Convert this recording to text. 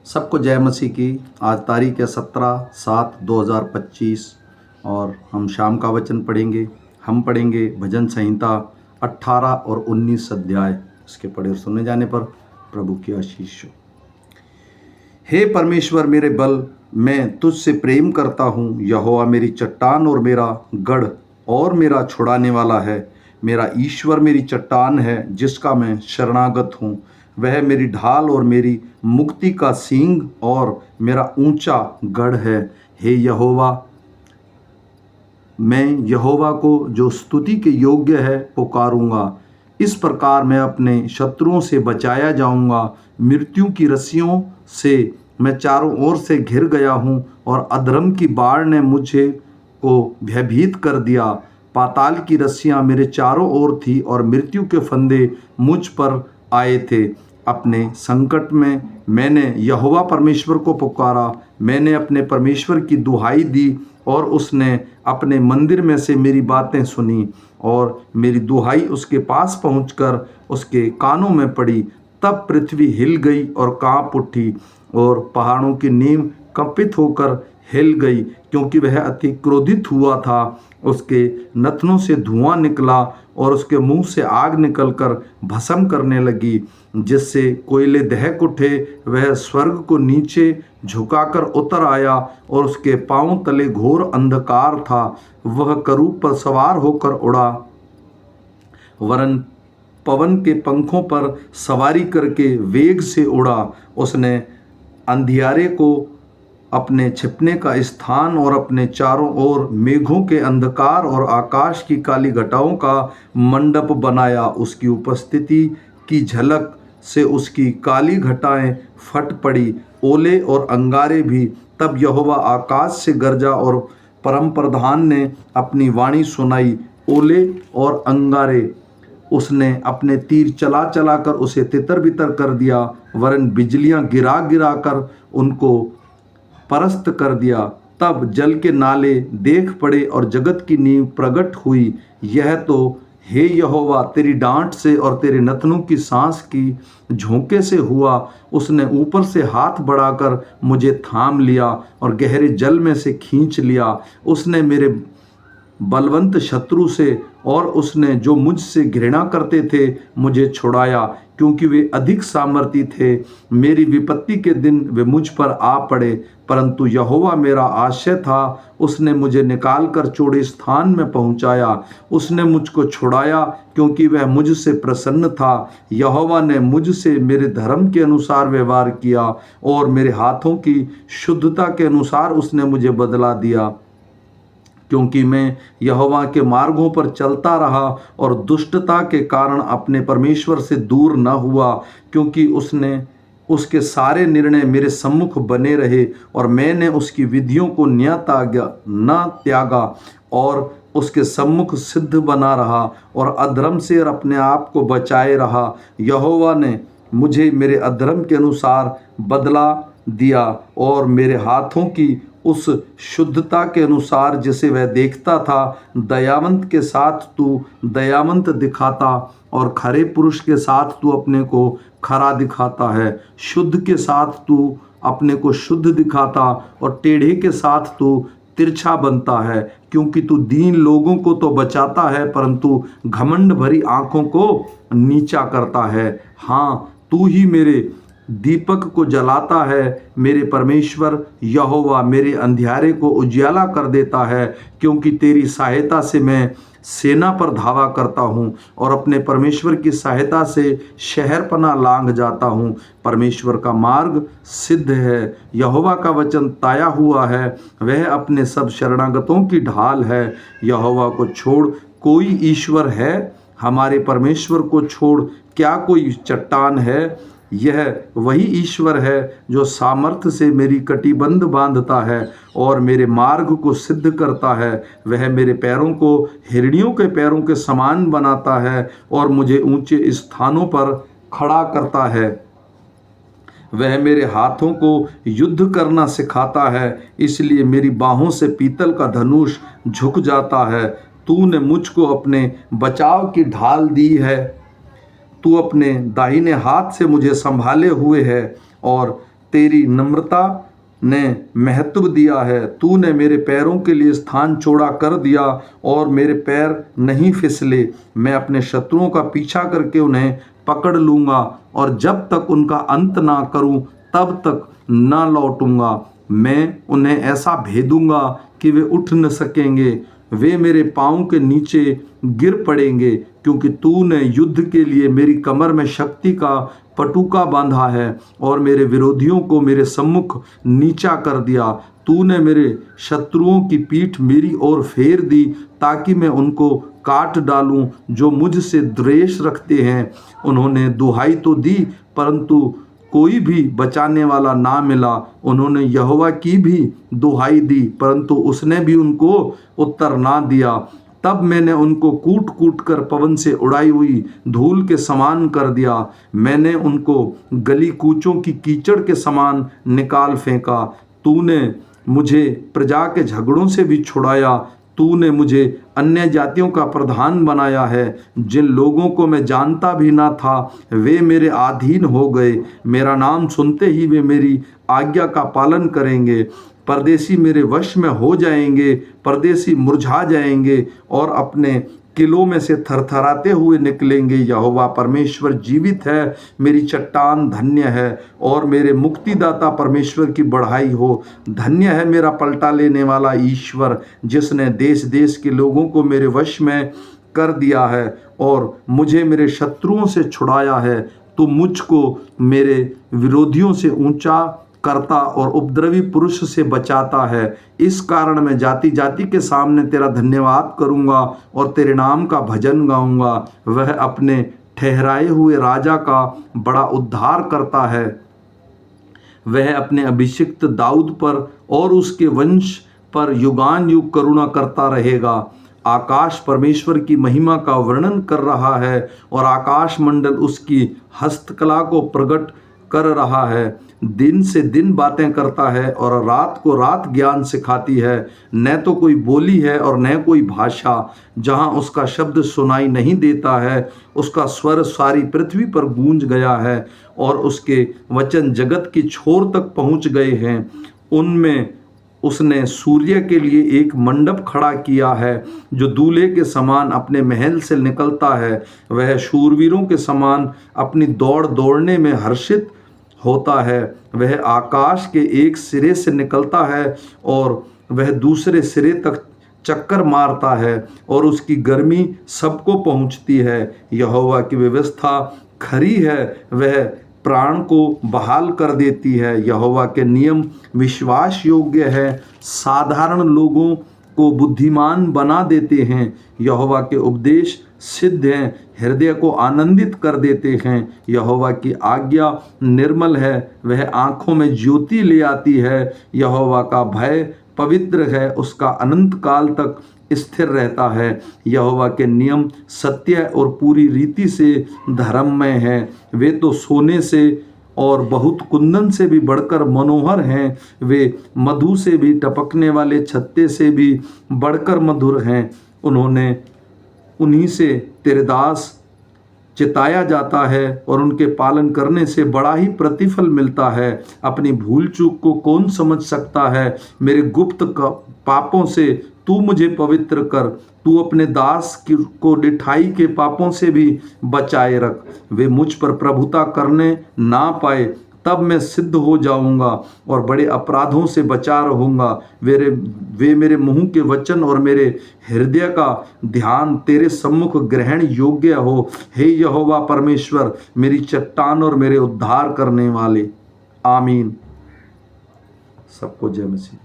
सबको जय मसीह की। आज तारीख है 17/7/2025 और हम शाम का वचन पढ़ेंगे। हम पढ़ेंगे भजन संहिता 18 और 19 अध्याय। इसके पढ़े और सुनने जाने पर प्रभु की आशीष हो। हे परमेश्वर मेरे बल, मैं तुझसे प्रेम करता हूँ। यहोवा मेरी चट्टान और मेरा गढ़ और मेरा छुड़ाने वाला है। मेरा ईश्वर मेरी चट्टान है जिसका मैं शरणागत हूँ। वह मेरी ढाल और मेरी मुक्ति का सींग और मेरा ऊंचा गढ़ है। हे यहोवा, मैं यहोवा को जो स्तुति के योग्य है पुकारूंगा। इस प्रकार मैं अपने शत्रुओं से बचाया जाऊंगा। मृत्यु की रस्सियों से मैं चारों ओर से घिर गया हूँ और अधर्म की बाढ़ ने मुझे को भयभीत कर दिया। पाताल की रस्सियाँ मेरे चारों ओर थी और मृत्यु के फंदे मुझ पर आए थे। अपने संकट में मैंने यहोवा परमेश्वर को पुकारा। मैंने अपने परमेश्वर की दुहाई दी और उसने अपने मंदिर में से मेरी बातें सुनी और मेरी दुहाई उसके पास पहुंचकर उसके कानों में पड़ी। तब पृथ्वी हिल गई और कांप उठी और पहाड़ों की नींव कंपित होकर हिल गई, क्योंकि वह अति क्रोधित हुआ था। उसके नथनों से धुआं निकला और उसके मुंह से आग निकलकर भस्म करने लगी, जिससे कोयले दहक उठे। वह स्वर्ग को नीचे झुकाकर उतर आया और उसके पांव तले घोर अंधकार था। वह करूब पर सवार होकर उड़ा, वरन पवन के पंखों पर सवारी करके वेग से उड़ा। उसने अंधियारे को अपने छिपने का स्थान और अपने चारों ओर मेघों के अंधकार और आकाश की काली घटाओं का मंडप बनाया। उसकी उपस्थिति की झलक से उसकी काली घटाएं फट पड़ी, ओले और अंगारे भी। तब यहोवा आकाश से गरजा और परम प्रधान ने अपनी वाणी सुनाई। ओले और अंगारे उसने अपने तीर चला चला कर उसे तितर बितर कर दिया, वरन बिजलियां गिरा गिरा कर उनको परस्त कर दिया। तब जल के नाले देख पड़े और जगत की नींव प्रकट हुई। यह तो हे यहोवा तेरी डांट से और तेरे नथनों की सांस की झोंके से हुआ। उसने ऊपर से हाथ बढ़ाकर मुझे थाम लिया और गहरे जल में से खींच लिया। उसने मेरे बलवंत शत्रु से और उसने जो मुझसे घृणा करते थे मुझे छुड़ाया, क्योंकि वे अधिक सामर्थी थे। मेरी विपत्ति के दिन वे मुझ पर आ पड़े, परंतु यहोवा मेरा आश्रय था। उसने मुझे निकालकर चौड़े स्थान में पहुंचाया। उसने मुझको छुड़ाया, क्योंकि वह मुझसे प्रसन्न था। यहोवा ने मुझसे मेरे धर्म के अनुसार व्यवहार किया और मेरे हाथों की शुद्धता के अनुसार उसने मुझे बदला दिया। क्योंकि मैं यहोवा के मार्गों पर चलता रहा और दुष्टता के कारण अपने परमेश्वर से दूर न हुआ, क्योंकि उसके सारे निर्णय मेरे सम्मुख बने रहे और मैंने उसकी विधियों को न त्यागा और उसके सम्मुख सिद्ध बना रहा और अधर्म से अपने आप को बचाए रहा। यहोवा ने मुझे मेरे अधर्म के अनुसार बदला दिया और मेरे हाथों की उस शुद्धता के अनुसार जिसे वह देखता था। दयावंत के साथ तू दयावंत दिखाता और खरे पुरुष के साथ तू अपने को खरा दिखाता है। शुद्ध के साथ तू अपने को शुद्ध दिखाता और टेढ़े के साथ तू तिरछा बनता है, क्योंकि तू दीन लोगों को तो बचाता है परंतु घमंड भरी आंखों को नीचा करता है। हाँ, तू ही मेरे दीपक को जलाता है। मेरे परमेश्वर यहोवा मेरे अंधियारे को उजियाला कर देता है, क्योंकि तेरी सहायता से मैं सेना पर धावा करता हूँ और अपने परमेश्वर की सहायता से शहरपनाह लांघ जाता हूँ। परमेश्वर का मार्ग सिद्ध है, यहोवा का वचन ताया हुआ है। वह अपने सब शरणागतों की ढाल है। यहोवा को छोड़ कोई ईश्वर है? हमारे परमेश्वर को छोड़ क्या कोई चट्टान है? यह वही ईश्वर है जो सामर्थ्य से मेरी कटिबंध बांधता है और मेरे मार्ग को सिद्ध करता है। वह मेरे पैरों को हिरनियों के पैरों के समान बनाता है और मुझे ऊंचे स्थानों पर खड़ा करता है। वह मेरे हाथों को युद्ध करना सिखाता है, इसलिए मेरी बाहों से पीतल का धनुष झुक जाता है। तूने मुझको अपने बचाव की ढाल दी है। तू अपने दाहिने हाथ से मुझे संभाले हुए है और तेरी नम्रता ने महत्व दिया है। तूने मेरे पैरों के लिए स्थान चौड़ा कर दिया और मेरे पैर नहीं फिसले। मैं अपने शत्रुओं का पीछा करके उन्हें पकड़ लूँगा और जब तक उनका अंत ना करूँ तब तक ना लौटूंगा। मैं उन्हें ऐसा भेदूंगा कि वे उठ न सकेंगे, वे मेरे पाँव के नीचे गिर पड़ेंगे, क्योंकि तूने युद्ध के लिए मेरी कमर में शक्ति का पटुका बांधा है और मेरे विरोधियों को मेरे सम्मुख नीचा कर दिया। तूने मेरे शत्रुओं की पीठ मेरी ओर फेर दी ताकि मैं उनको काट डालूं जो मुझसे द्वेष रखते हैं। उन्होंने दुहाई तो दी परंतु कोई भी बचाने वाला ना मिला। उन्होंने यहोवा की भी दुहाई दी परंतु उसने भी उनको उत्तर ना दिया। तब मैंने उनको कूट कूट कर पवन से उड़ाई हुई धूल के समान कर दिया। मैंने उनको गली कूचों की कीचड़ के समान निकाल फेंका। तूने मुझे प्रजा के झगड़ों से भी छुड़ाया। तूने मुझे अन्य जातियों का प्रधान बनाया है। जिन लोगों को मैं जानता भी ना था वे मेरे अधीन हो गए। मेरा नाम सुनते ही वे मेरी आज्ञा का पालन करेंगे। परदेसी मेरे वश में हो जाएंगे, परदेसी मुरझा जाएंगे और अपने किलों में से थरथराते हुए निकलेंगे। यहोवा परमेश्वर जीवित है, मेरी चट्टान धन्य है और मेरे मुक्तिदाता परमेश्वर की बढ़ाई हो। धन्य है मेरा पलटा लेने वाला ईश्वर, जिसने देश देश के लोगों को मेरे वश में कर दिया है और मुझे मेरे शत्रुओं से छुड़ाया है। तो मुझको मेरे विरोधियों से ऊंचा करता और उपद्रवी पुरुष से बचाता है। इस कारण मैं जाति जाति के सामने तेरा धन्यवाद करूंगा और तेरे नाम का भजन गाऊंगा। वह अपने ठहराए हुए राजा का बड़ा उद्धार करता है। वह अपने अभिषिक्त दाऊद पर और उसके वंश पर युगान युग करुणा करता रहेगा। आकाश परमेश्वर की महिमा का वर्णन कर रहा है और आकाश मंडल उसकी हस्तकला को प्रकट कर रहा है। दिन से दिन बातें करता है और रात को रात ज्ञान सिखाती है। न तो कोई बोली है और न कोई भाषा जहाँ उसका शब्द सुनाई नहीं देता है। उसका स्वर सारी पृथ्वी पर गूंज गया है और उसके वचन जगत की छोर तक पहुँच गए हैं। उनमें उसने सूर्य के लिए एक मंडप खड़ा किया है जो दूल्हे के समान अपने महल से निकलता है। वह शूरवीरों के समान अपनी दौड़ दौड़ने में हर्षित होता है। वह आकाश के एक सिरे से निकलता है और वह दूसरे सिरे तक चक्कर मारता है और उसकी गर्मी सबको पहुंचती है। यहोवा की व्यवस्था खरी है, वह प्राण को बहाल कर देती है। यहोवा के नियम विश्वास योग्य है, साधारण लोगों को बुद्धिमान बना देते हैं। यहोवा के उपदेश सिद्ध हैं, हृदय को आनंदित कर देते हैं। यहोवा की आज्ञा निर्मल है, वह आँखों में ज्योति ले आती है। यहोवा का भय पवित्र है, उसका अनंत काल तक स्थिर रहता है। यहोवा के नियम सत्य और पूरी रीति से धर्ममय हैं। वे तो सोने से और बहुत कुंदन से भी बढ़कर मनोहर हैं। वे मधु से भी टपकने वाले छत्ते से भी बढ़कर मधुर हैं। उन्हीं से तेरे दास चिताया जाता है और उनके पालन करने से बड़ा ही प्रतिफल मिलता है। अपनी भूल चूक को कौन समझ सकता है? मेरे गुप्त पापों से तू मुझे पवित्र कर। तू अपने दास को डिठाई के पापों से भी बचाए रख। वे मुझ पर प्रभुता करने ना पाए, तब मैं सिद्ध हो जाऊंगा और बड़े अपराधों से बचा रहूंगा। वे मेरे मुंह के वचन और मेरे हृदय का ध्यान तेरे सम्मुख ग्रहण योग्य हो। हे यहोवा परमेश्वर, मेरी चट्टान और मेरे उद्धार करने वाले। आमीन। सबको जय मसीह।